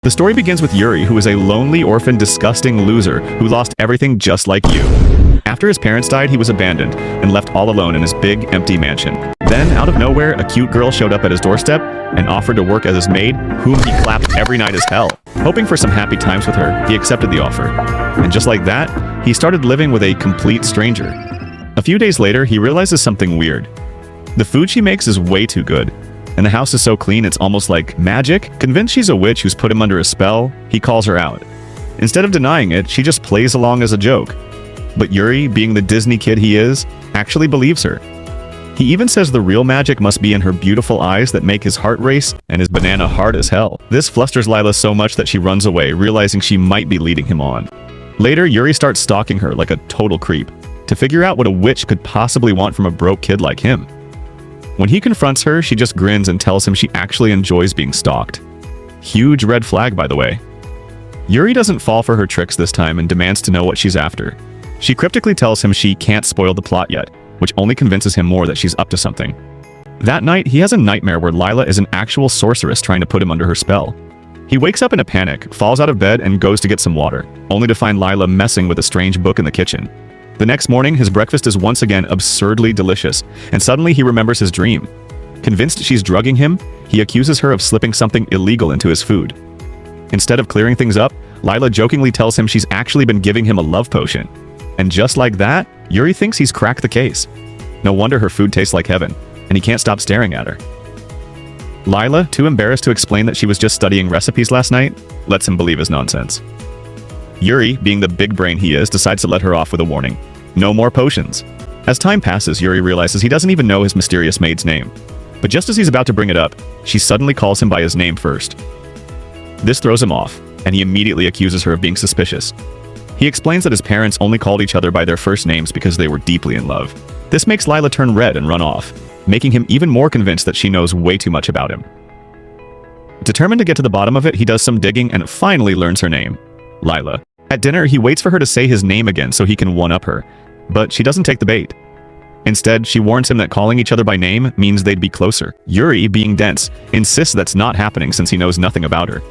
The story begins with Yuri, who is a lonely, orphan, disgusting loser who lost everything just like you. After his parents died, he was abandoned and left all alone in his big, empty mansion. Then, out of nowhere, a cute girl showed up at his doorstep and offered to work as his maid, whom he clapped every night as hell. Hoping for some happy times with her, he accepted the offer. And just like that, he started living with a complete stranger. A few days later, he realizes something weird. The food she makes is way too good, and the house is so clean it's almost like magic. Convinced she's a witch who's put him under a spell, he calls her out. Instead of denying it, she just plays along as a joke. But Yuri, being the Disney kid he is, actually believes her. He even says the real magic must be in her beautiful eyes that make his heart race and his banana hard as hell. This flusters Lila so much that she runs away, realizing she might be leading him on. Later, Yuri starts stalking her like a total creep, to figure out what a witch could possibly want from a broke kid like him. When he confronts her, she just grins and tells him she actually enjoys being stalked. Huge red flag, by the way. Yuri doesn't fall for her tricks this time and demands to know what she's after. She cryptically tells him she can't spoil the plot yet, which only convinces him more that she's up to something. That night, he has a nightmare where Lila is an actual sorceress trying to put him under her spell. He wakes up in a panic, falls out of bed, and goes to get some water, only to find Lila messing with a strange book in the kitchen. The next morning, his breakfast is once again absurdly delicious, and suddenly he remembers his dream. Convinced she's drugging him, he accuses her of slipping something illegal into his food. Instead of clearing things up, Lila jokingly tells him she's actually been giving him a love potion. And just like that, Yuri thinks he's cracked the case. No wonder her food tastes like heaven, and he can't stop staring at her. Lila, too embarrassed to explain that she was just studying recipes last night, lets him believe his nonsense. Yuri, being the big brain he is, decides to let her off with a warning. No more potions. As time passes, Yuri realizes he doesn't even know his mysterious maid's name. But just as he's about to bring it up, she suddenly calls him by his name first. This throws him off, and he immediately accuses her of being suspicious. He explains that his parents only called each other by their first names because they were deeply in love. This makes Lila turn red and run off, making him even more convinced that she knows way too much about him. Determined to get to the bottom of it, he does some digging and finally learns her name, Lila. At dinner, he waits for her to say his name again so he can one-up her, but she doesn't take the bait. Instead, she warns him that calling each other by name means they'd be closer. Yuri, being dense, insists that's not happening since he knows nothing about her.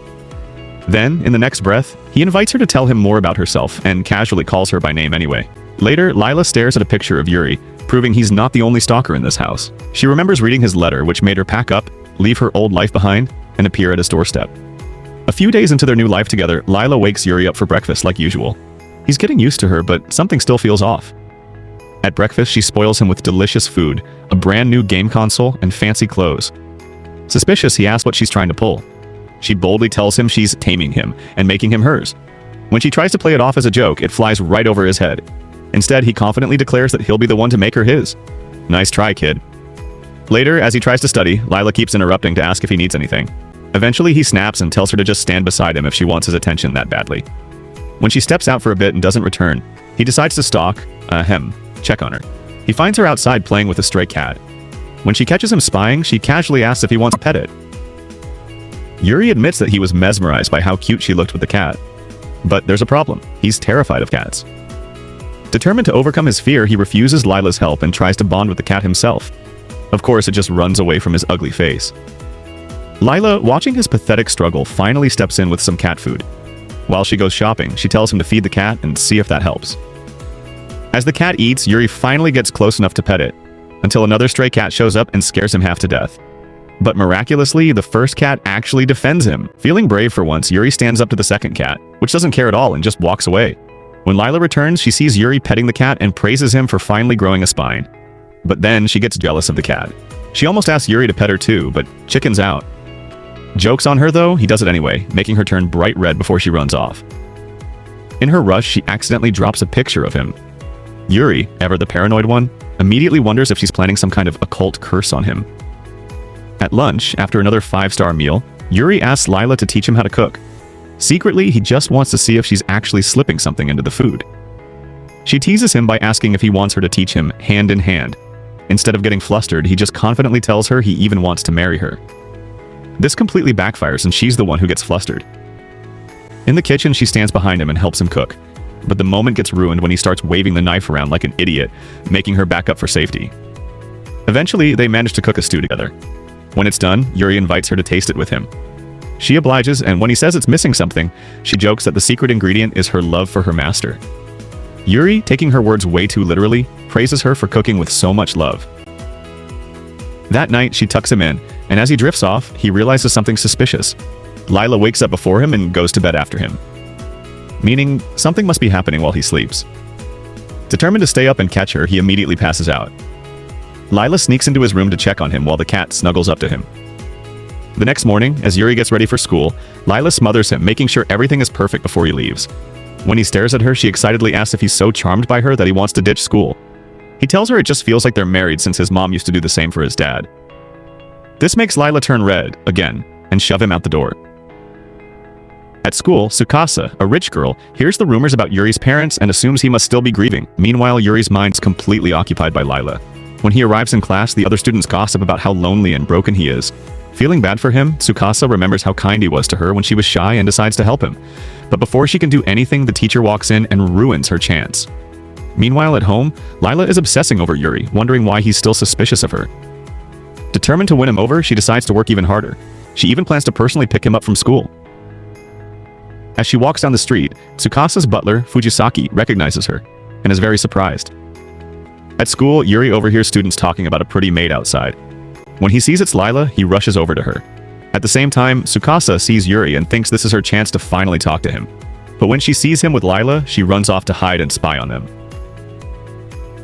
Then, in the next breath, he invites her to tell him more about herself and casually calls her by name anyway. Later, Lila stares at a picture of Yuri, proving he's not the only stalker in this house. She remembers reading his letter, which made her pack up, leave her old life behind, and appear at his doorstep. A few days into their new life together, Lila wakes Yuri up for breakfast like usual. He's getting used to her, but something still feels off. At breakfast, she spoils him with delicious food, a brand new game console, and fancy clothes. Suspicious, he asks what she's trying to pull. She boldly tells him she's taming him and making him hers. When she tries to play it off as a joke, it flies right over his head. Instead, he confidently declares that he'll be the one to make her his. Nice try, kid. Later, as he tries to study, Lila keeps interrupting to ask if he needs anything. Eventually, he snaps and tells her to just stand beside him if she wants his attention that badly. When she steps out for a bit and doesn't return, he decides to check on her. He finds her outside playing with a stray cat. When she catches him spying, she casually asks if he wants to pet it. Yuri admits that he was mesmerized by how cute she looked with the cat. But there's a problem. He's terrified of cats. Determined to overcome his fear, he refuses Lila's help and tries to bond with the cat himself. Of course, it just runs away from his ugly face. Lila, watching his pathetic struggle, finally steps in with some cat food. While she goes shopping, she tells him to feed the cat and see if that helps. As the cat eats, Yuri finally gets close enough to pet it, until another stray cat shows up and scares him half to death. But miraculously, the first cat actually defends him. Feeling brave for once, Yuri stands up to the second cat, which doesn't care at all and just walks away. When Lila returns, she sees Yuri petting the cat and praises him for finally growing a spine. But then she gets jealous of the cat. She almost asks Yuri to pet her too, but chickens out. Joke's on her though, he does it anyway, making her turn bright red before she runs off. In her rush, she accidentally drops a picture of him. Yuri, ever the paranoid one, immediately wonders if she's planning some kind of occult curse on him. At lunch, after another 5-star meal, Yuri asks Lila to teach him how to cook. Secretly, he just wants to see if she's actually slipping something into the food. She teases him by asking if he wants her to teach him hand in hand. Instead of getting flustered, he just confidently tells her he even wants to marry her. This completely backfires and she's the one who gets flustered. In the kitchen, she stands behind him and helps him cook. But the moment gets ruined when he starts waving the knife around like an idiot, making her back up for safety. Eventually, they manage to cook a stew together. When it's done, Yuri invites her to taste it with him. She obliges, and when he says it's missing something, she jokes that the secret ingredient is her love for her master. Yuri, taking her words way too literally, praises her for cooking with so much love. That night, she tucks him in, and as he drifts off, he realizes something suspicious. Lila wakes up before him and goes to bed after him. Meaning, something must be happening while he sleeps. Determined to stay up and catch her, he immediately passes out. Lila sneaks into his room to check on him while the cat snuggles up to him. The next morning, as Yuri gets ready for school, Lila smothers him, making sure everything is perfect before he leaves. When he stares at her, she excitedly asks if he's so charmed by her that he wants to ditch school. He tells her it just feels like they're married since his mom used to do the same for his dad. This makes Lila turn red, again, and shove him out the door. At school, Tsukasa, a rich girl, hears the rumors about Yuri's parents and assumes he must still be grieving. Meanwhile, Yuri's mind's completely occupied by Lila. When he arrives in class, the other students gossip about how lonely and broken he is. Feeling bad for him, Tsukasa remembers how kind he was to her when she was shy and decides to help him. But before she can do anything, the teacher walks in and ruins her chance. Meanwhile, at home, Lila is obsessing over Yuri, wondering why he's still suspicious of her. Determined to win him over, she decides to work even harder. She even plans to personally pick him up from school. As she walks down the street, Tsukasa's butler, Fujisaki, recognizes her and is very surprised. At school, Yuri overhears students talking about a pretty maid outside. When he sees it's Lila, he rushes over to her. At the same time, Tsukasa sees Yuri and thinks this is her chance to finally talk to him. But when she sees him with Lila, she runs off to hide and spy on them.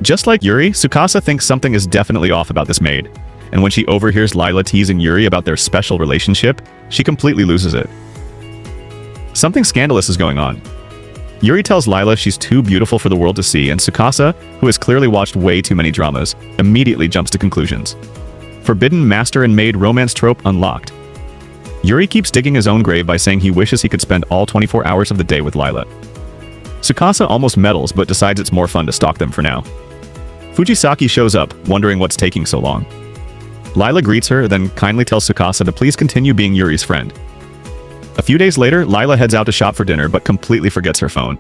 Just like Yuri, Tsukasa thinks something is definitely off about this maid. And when she overhears Lila teasing Yuri about their special relationship, she completely loses it. Something scandalous is going on. Yuri tells Lila she's too beautiful for the world to see, and Tsukasa, who has clearly watched way too many dramas, immediately jumps to conclusions. Forbidden master and maid romance trope unlocked. Yuri keeps digging his own grave by saying he wishes he could spend all 24 hours of the day with Lila. Tsukasa almost meddles but decides it's more fun to stalk them for now. Fujisaki shows up, wondering what's taking so long. Lila greets her, then kindly tells Tsukasa to please continue being Yuri's friend. A few days later, Lila heads out to shop for dinner but completely forgets her phone.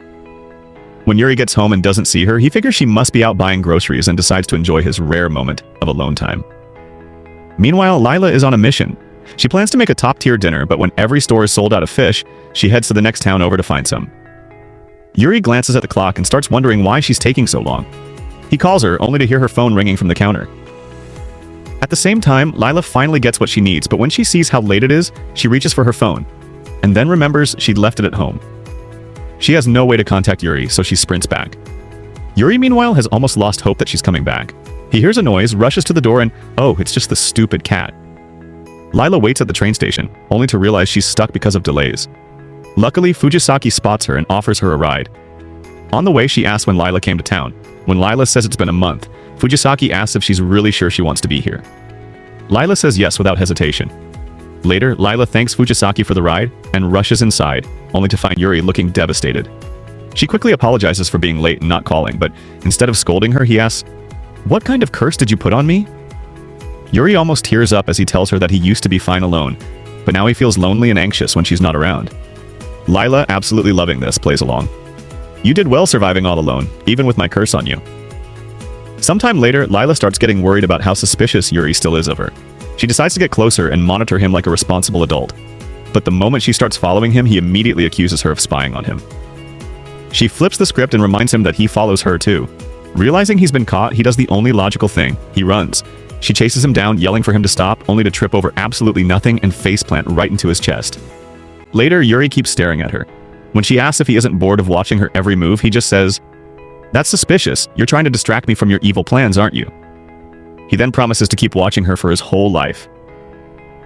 When Yuri gets home and doesn't see her, he figures she must be out buying groceries and decides to enjoy his rare moment of alone time. Meanwhile, Lila is on a mission. She plans to make a top-tier dinner, but when every store is sold out of fish, she heads to the next town over to find some. Yuri glances at the clock and starts wondering why she's taking so long. He calls her, only to hear her phone ringing from the counter. At the same time, Lila finally gets what she needs, but when she sees how late it is, she reaches for her phone, and then remembers she'd left it at home. She has no way to contact Yuri, so she sprints back. Yuri, meanwhile, has almost lost hope that she's coming back. He hears a noise, rushes to the door, and oh, it's just the stupid cat. Lila waits at the train station, only to realize she's stuck because of delays. Luckily, Fujisaki spots her and offers her a ride. On the way, she asks when Lila came to town. When Lila says it's been a month, Fujisaki asks if she's really sure she wants to be here. Lila says yes without hesitation. Later, Lila thanks Fujisaki for the ride and rushes inside, only to find Yuri looking devastated. She quickly apologizes for being late and not calling, but instead of scolding her, he asks, "What kind of curse did you put on me?" Yuri almost tears up as he tells her that he used to be fine alone, but now he feels lonely and anxious when she's not around. Lila, absolutely loving this, plays along. "You did well surviving all alone, even with my curse on you." Sometime later, Lila starts getting worried about how suspicious Yuri still is of her. She decides to get closer and monitor him like a responsible adult. But the moment she starts following him, he immediately accuses her of spying on him. She flips the script and reminds him that he follows her too. Realizing he's been caught, he does the only logical thing. He runs. She chases him down, yelling for him to stop, only to trip over absolutely nothing and faceplant right into his chest. Later, Yuri keeps staring at her. When she asks if he isn't bored of watching her every move, he just says, "That's suspicious. You're trying to distract me from your evil plans, aren't you?" He then promises to keep watching her for his whole life.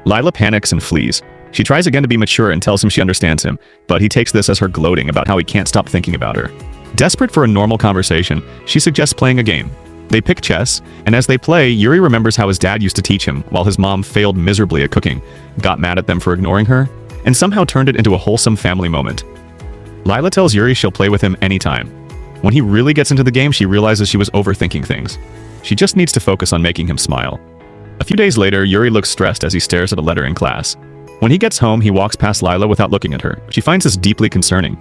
Lila panics and flees. She tries again to be mature and tells him she understands him, but he takes this as her gloating about how he can't stop thinking about her. Desperate for a normal conversation, she suggests playing a game. They pick chess, and as they play, Yuri remembers how his dad used to teach him while his mom failed miserably at cooking, got mad at them for ignoring her, and somehow turned it into a wholesome family moment. Lila tells Yuri she'll play with him anytime. When he really gets into the game, she realizes she was overthinking things. She just needs to focus on making him smile. A few days later, Yuri looks stressed as he stares at a letter in class. When he gets home, he walks past Lila without looking at her. She finds this deeply concerning.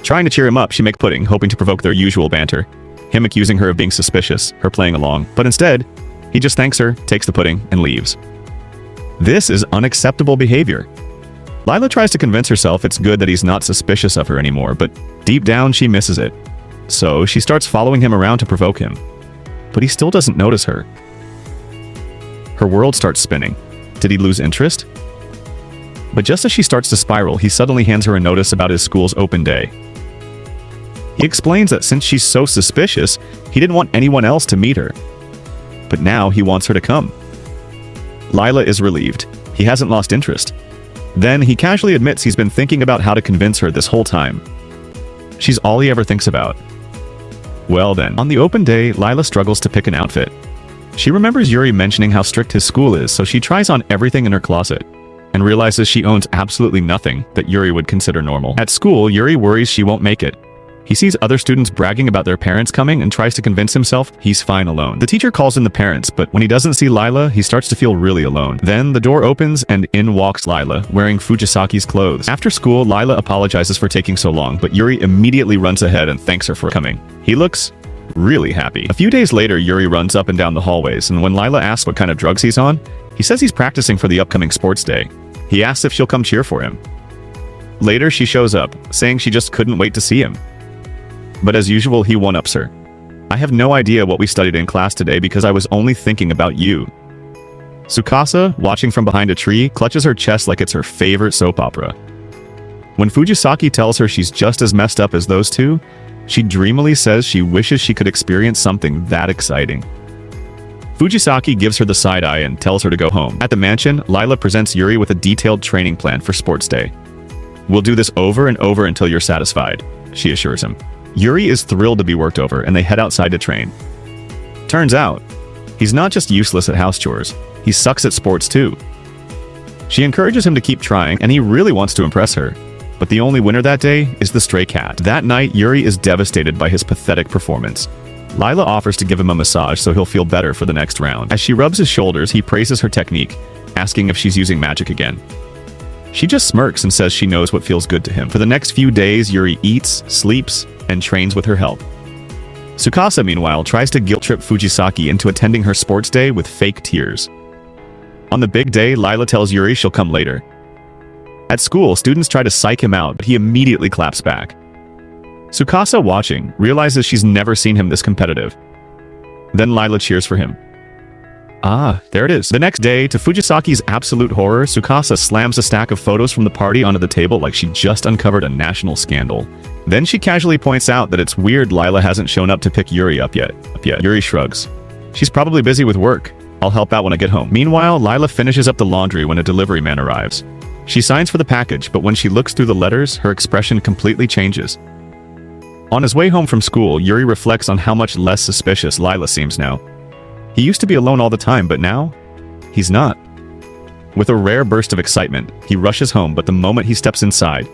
Trying to cheer him up, she makes pudding, hoping to provoke their usual banter. Him accusing her of being suspicious, her playing along, but instead, he just thanks her, takes the pudding, and leaves. This is unacceptable behavior. Lila tries to convince herself it's good that he's not suspicious of her anymore, but deep down she misses it. So she starts following him around to provoke him. But he still doesn't notice her. Her world starts spinning. Did he lose interest? But just as she starts to spiral, he suddenly hands her a notice about his school's open day. He explains that since she's so suspicious, he didn't want anyone else to meet her. But now he wants her to come. Lila is relieved. He hasn't lost interest. Then he casually admits he's been thinking about how to convince her this whole time. She's all he ever thinks about. Well then, on the open day, Lila struggles to pick an outfit. She remembers Yuri mentioning how strict his school is, so she tries on everything in her closet, and realizes she owns absolutely nothing that Yuri would consider normal. At school, Yuri worries she won't make it. He sees other students bragging about their parents coming and tries to convince himself he's fine alone. The teacher calls in the parents, but when he doesn't see Lila, he starts to feel really alone. Then the door opens and in walks Lila, wearing Fujisaki's clothes. After school, Lila apologizes for taking so long, but Yuri immediately runs ahead and thanks her for coming. He looks really happy. A few days later, Yuri runs up and down the hallways, and when Lila asks what kind of drugs he's on, he says he's practicing for the upcoming sports day. He asks if she'll come cheer for him. Later, she shows up, saying she just couldn't wait to see him. But as usual, he one-ups her. I have no idea what we studied in class today because I was only thinking about you. Tsukasa, watching from behind a tree, clutches her chest like it's her favorite soap opera. When Fujisaki tells her she's just as messed up as those two, she dreamily says she wishes she could experience something that exciting. Fujisaki gives her the side-eye and tells her to go home. At the mansion, Lila presents Yuri with a detailed training plan for sports day. We'll do this over and over until you're satisfied, she assures him. Yuri is thrilled to be worked over, and they head outside to train. Turns out, he's not just useless at house chores, he sucks at sports too. She encourages him to keep trying, and he really wants to impress her. But the only winner that day is the stray cat. That night, Yuri is devastated by his pathetic performance. Lila offers to give him a massage so he'll feel better for the next round. As she rubs his shoulders, he praises her technique, asking if she's using magic again. She just smirks and says she knows what feels good to him. For the next few days, Yuri eats, sleeps, and trains with her help. Tsukasa, meanwhile, tries to guilt-trip Fujisaki into attending her sports day with fake tears. On the big day, Lila tells Yuri she'll come later. At school, students try to psych him out, but he immediately claps back. Tsukasa, watching, realizes she's never seen him this competitive. Then Lila cheers for him. Ah, there it is. The next day, to Fujisaki's absolute horror, Tsukasa slams a stack of photos from the party onto the table like she just uncovered a national scandal. Then she casually points out that it's weird Lila hasn't shown up to pick Yuri up yet. Yuri shrugs. She's probably busy with work. I'll help out when I get home. Meanwhile, Lila finishes up the laundry when a delivery man arrives. She signs for the package, but when she looks through the letters, her expression completely changes. On his way home from school, Yuri reflects on how much less suspicious Lila seems now. He used to be alone all the time, but now, he's not. With a rare burst of excitement, he rushes home, but the moment he steps inside,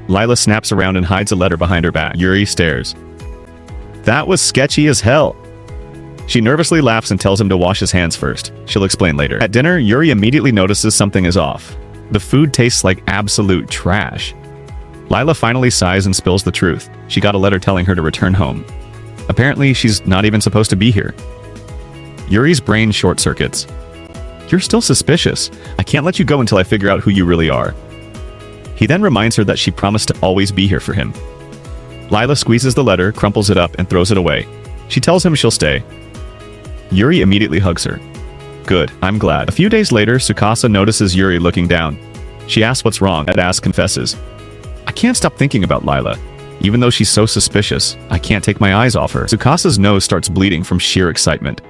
Lila snaps around and hides a letter behind her back. Yuri stares. That was sketchy as hell. She nervously laughs and tells him to wash his hands first. She'll explain later. At dinner, Yuri immediately notices something is off. The food tastes like absolute trash. Lila finally sighs and spills the truth. She got a letter telling her to return home. Apparently, she's not even supposed to be here. Yuri's brain short-circuits. You're still suspicious. I can't let you go until I figure out who you really are. He then reminds her that she promised to always be here for him. Lila squeezes the letter, crumples it up, and throws it away. She tells him she'll stay. Yuri immediately hugs her. Good, I'm glad. A few days later, Tsukasa notices Yuri looking down. She asks what's wrong, and As confesses. I can't stop thinking about Lila. Even though she's so suspicious, I can't take my eyes off her. Tsukasa's nose starts bleeding from sheer excitement.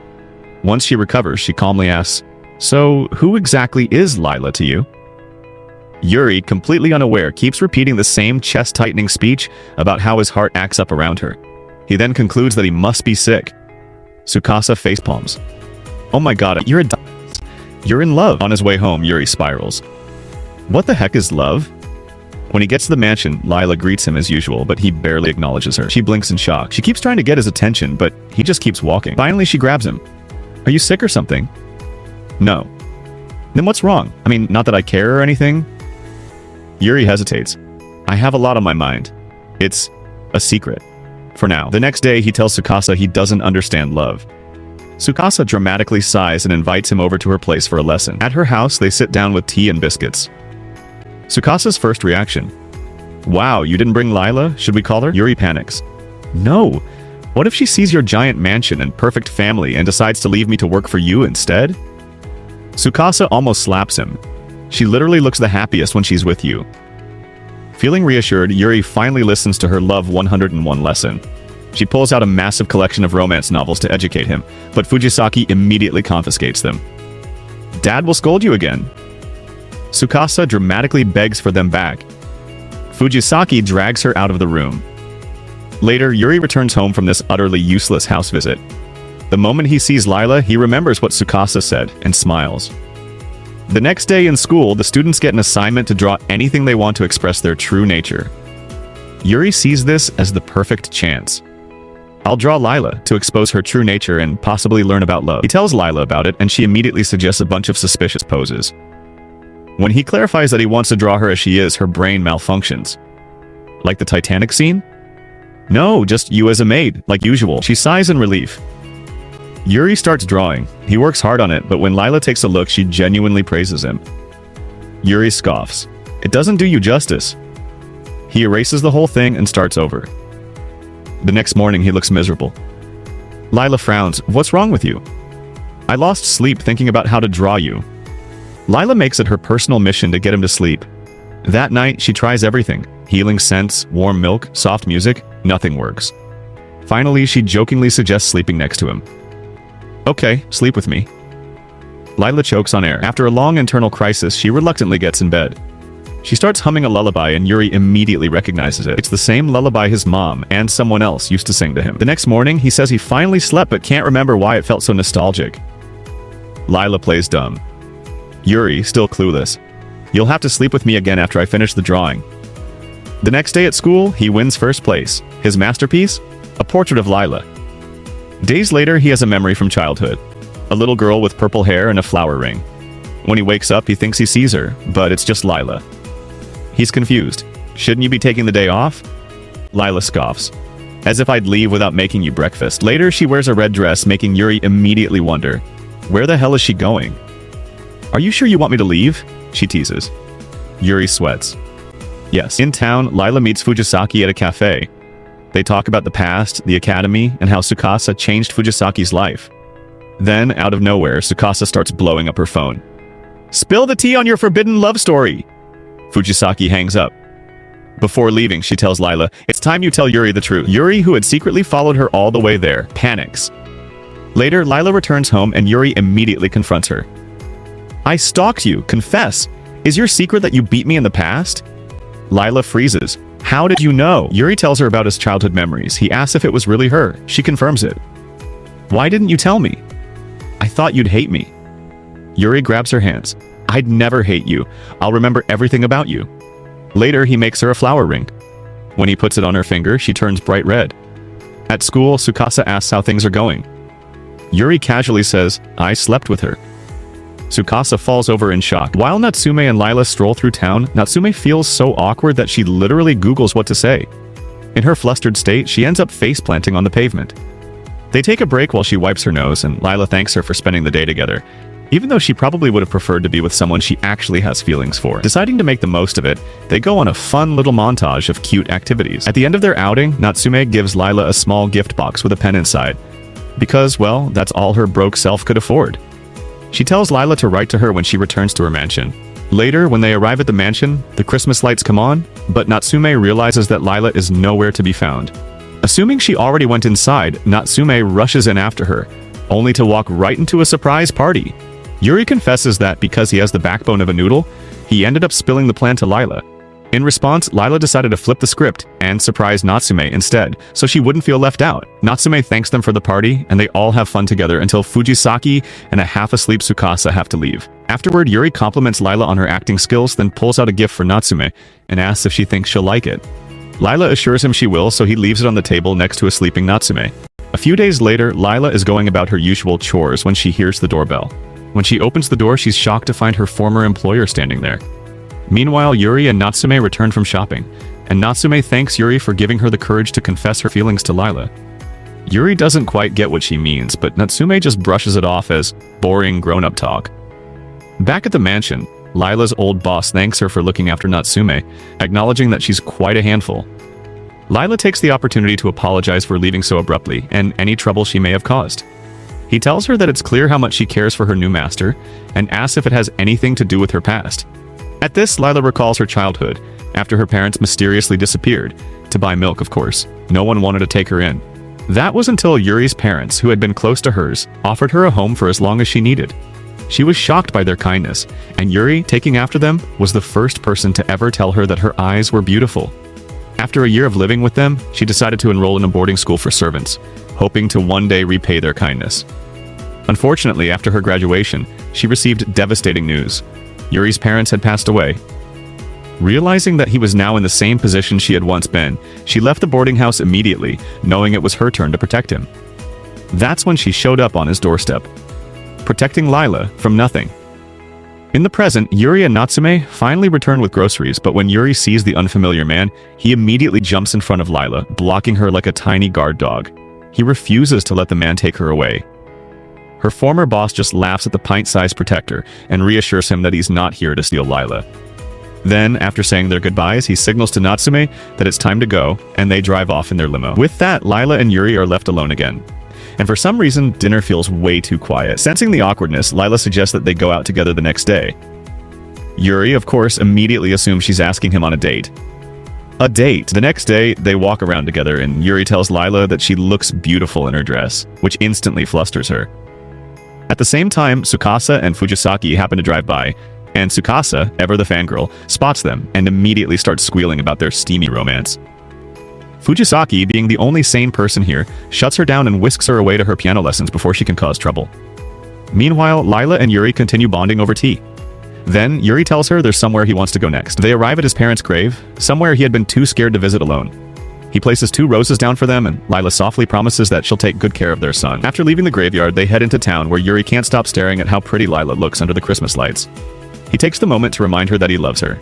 Once she recovers, she calmly asks, So, who exactly is Lila to you? Yuri, completely unaware, keeps repeating the same chest-tightening speech about how his heart acts up around her. He then concludes that he must be sick. Tsukasa facepalms. Oh my god, you're in love. On his way home, Yuri spirals. What the heck is love? When he gets to the mansion, Lila greets him as usual, but he barely acknowledges her. She blinks in shock. She keeps trying to get his attention, but he just keeps walking. Finally, she grabs him. Are you sick or something? No. Then what's wrong? I mean, not that I care or anything. Yuri hesitates. I have a lot on my mind. It's a secret. For now. The next day, he tells Tsukasa he doesn't understand love. Tsukasa dramatically sighs and invites him over to her place for a lesson. At her house, they sit down with tea and biscuits. Tsukasa's first reaction. Wow, you didn't bring Lila? Should we call her? Yuri panics. No. What if she sees your giant mansion and perfect family and decides to leave me to work for you instead? Tsukasa almost slaps him. She literally looks the happiest when she's with you. Feeling reassured, Yuri finally listens to her Love 101 lesson. She pulls out a massive collection of romance novels to educate him, but Fujisaki immediately confiscates them. Dad will scold you again. Tsukasa dramatically begs for them back. Fujisaki drags her out of the room. Later, Yuri returns home from this utterly useless house visit. The moment he sees Lila, he remembers what Tsukasa said and smiles. The next day in school, the students get an assignment to draw anything they want to express their true nature. Yuri sees this as the perfect chance. I'll draw Lila to expose her true nature and possibly learn about love. He tells Lila about it, and she immediately suggests a bunch of suspicious poses. When he clarifies that he wants to draw her as she is, her brain malfunctions. Like the Titanic scene? No, just you as a maid, like usual. She sighs in relief. Yuri starts drawing. He works hard on it, but when Lila takes a look, she genuinely praises him. Yuri scoffs. It doesn't do you justice. He erases the whole thing and starts over. The next morning, he looks miserable. Lila frowns. What's wrong with you? I lost sleep thinking about how to draw you. Lila makes it her personal mission to get him to sleep. That night, she tries everything. Healing scents, warm milk, soft music. Nothing works. Finally, she jokingly suggests sleeping next to him. Okay, sleep with me. Lila chokes on air. After a long internal crisis, she reluctantly gets in bed. She starts humming a lullaby and Yuri immediately recognizes it. It's the same lullaby his mom and someone else used to sing to him. The next morning, he says he finally slept but can't remember why it felt so nostalgic. Lila plays dumb. Yuri, still clueless. You'll have to sleep with me again after I finish the drawing. The next day at school, he wins first place. His masterpiece? A portrait of Lila. Days later, he has a memory from childhood. A little girl with purple hair and a flower ring. When he wakes up, he thinks he sees her, but it's just Lila. He's confused. Shouldn't you be taking the day off? Lila scoffs. As if I'd leave without making you breakfast. Later, she wears a red dress, making Yuri immediately wonder, where the hell is she going? Are you sure you want me to leave? She teases. Yuri sweats. Yes. In town, Lila meets Fujisaki at a cafe. They talk about the past, the academy, and how Tsukasa changed Fujisaki's life. Then, out of nowhere, Tsukasa starts blowing up her phone. Spill the tea on your forbidden love story! Fujisaki hangs up. Before leaving, she tells Lila, it's time you tell Yuri the truth. Yuri, who had secretly followed her all the way there, panics. Later, Lila returns home and Yuri immediately confronts her. I stalked you, confess. Is your secret that you beat me in the past? Lila freezes. How did you know? Yuri tells her about his childhood memories. He asks if it was really her. She confirms it. Why didn't you tell me? I thought you'd hate me. Yuri grabs her hands. I'd never hate you. I'll remember everything about you. Later, he makes her a flower ring. When he puts it on her finger, she turns bright red. At school, Tsukasa asks how things are going. Yuri casually says, I slept with her. Tsukasa falls over in shock. While Natsume and Lila stroll through town, Natsume feels so awkward that she literally Googles what to say. In her flustered state, she ends up face-planting on the pavement. They take a break while she wipes her nose, and Lila thanks her for spending the day together, even though she probably would have preferred to be with someone she actually has feelings for. Deciding to make the most of it, they go on a fun little montage of cute activities. At the end of their outing, Natsume gives Lila a small gift box with a pen inside, because, well, that's all her broke self could afford. She tells Lila to write to her when she returns to her mansion. Later, when they arrive at the mansion, the Christmas lights come on, but Natsume realizes that Lila is nowhere to be found. Assuming she already went inside, Natsume rushes in after her, only to walk right into a surprise party. Yuri confesses that because he has the backbone of a noodle, he ended up spilling the plan to Lila. In response, Lila decided to flip the script and surprise Natsume instead, so she wouldn't feel left out. Natsume thanks them for the party, and they all have fun together until Fujisaki and a half-asleep Tsukasa have to leave. Afterward, Yuri compliments Lila on her acting skills, then pulls out a gift for Natsume and asks if she thinks she'll like it. Lila assures him she will, so he leaves it on the table next to a sleeping Natsume. A few days later, Lila is going about her usual chores when she hears the doorbell. When she opens the door, she's shocked to find her former employer standing there. Meanwhile, Yuri and Natsume return from shopping, and Natsume thanks Yuri for giving her the courage to confess her feelings to Lila. Yuri doesn't quite get what she means, but Natsume just brushes it off as boring grown-up talk. Back at the mansion, Lila's old boss thanks her for looking after Natsume, acknowledging that she's quite a handful. Lila takes the opportunity to apologize for leaving so abruptly and any trouble she may have caused. He tells her that it's clear how much she cares for her new master and asks if it has anything to do with her past. At this, Lila recalls her childhood, after her parents mysteriously disappeared, to buy milk, of course. No one wanted to take her in. That was until Yuri's parents, who had been close to hers, offered her a home for as long as she needed. She was shocked by their kindness, and Yuri, taking after them, was the first person to ever tell her that her eyes were beautiful. After a year of living with them, she decided to enroll in a boarding school for servants, hoping to one day repay their kindness. Unfortunately, after her graduation, she received devastating news. Yuri's parents had passed away. Realizing that he was now in the same position she had once been, she left the boarding house immediately, knowing it was her turn to protect him. That's when she showed up on his doorstep, protecting Lila from nothing. In the present, Yuri and Natsume finally return with groceries, but when Yuri sees the unfamiliar man, he immediately jumps in front of Lila, blocking her like a tiny guard dog. He refuses to let the man take her away. Her former boss just laughs at the pint-sized protector and reassures him that he's not here to steal Lila. Then, after saying their goodbyes, he signals to Natsume that it's time to go, and they drive off in their limo. With that, Lila and Yuri are left alone again. And for some reason, dinner feels way too quiet. Sensing the awkwardness, Lila suggests that they go out together the next day. Yuri, of course, immediately assumes she's asking him on a date. A date! The next day, they walk around together, and Yuri tells Lila that she looks beautiful in her dress, which instantly flusters her. At the same time, Tsukasa and Fujisaki happen to drive by, and Tsukasa, ever the fangirl, spots them and immediately starts squealing about their steamy romance. Fujisaki, being the only sane person here, shuts her down and whisks her away to her piano lessons before she can cause trouble. Meanwhile, Lila and Yuri continue bonding over tea. Then, Yuri tells her there's somewhere he wants to go next. They arrive at his parents' grave, somewhere he had been too scared to visit alone. He places 2 roses down for them, and Lila softly promises that she'll take good care of their son. After leaving the graveyard, they head into town where Yuri can't stop staring at how pretty Lila looks under the Christmas lights. He takes the moment to remind her that he loves her.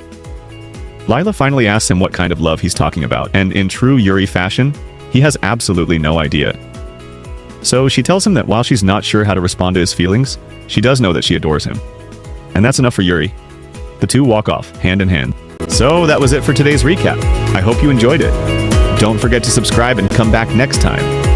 Lila finally asks him what kind of love he's talking about, and in true Yuri fashion, he has absolutely no idea. So she tells him that while she's not sure how to respond to his feelings, she does know that she adores him. And that's enough for Yuri. The two walk off, hand in hand. So that was it for today's recap. I hope you enjoyed it. Don't forget to subscribe and come back next time.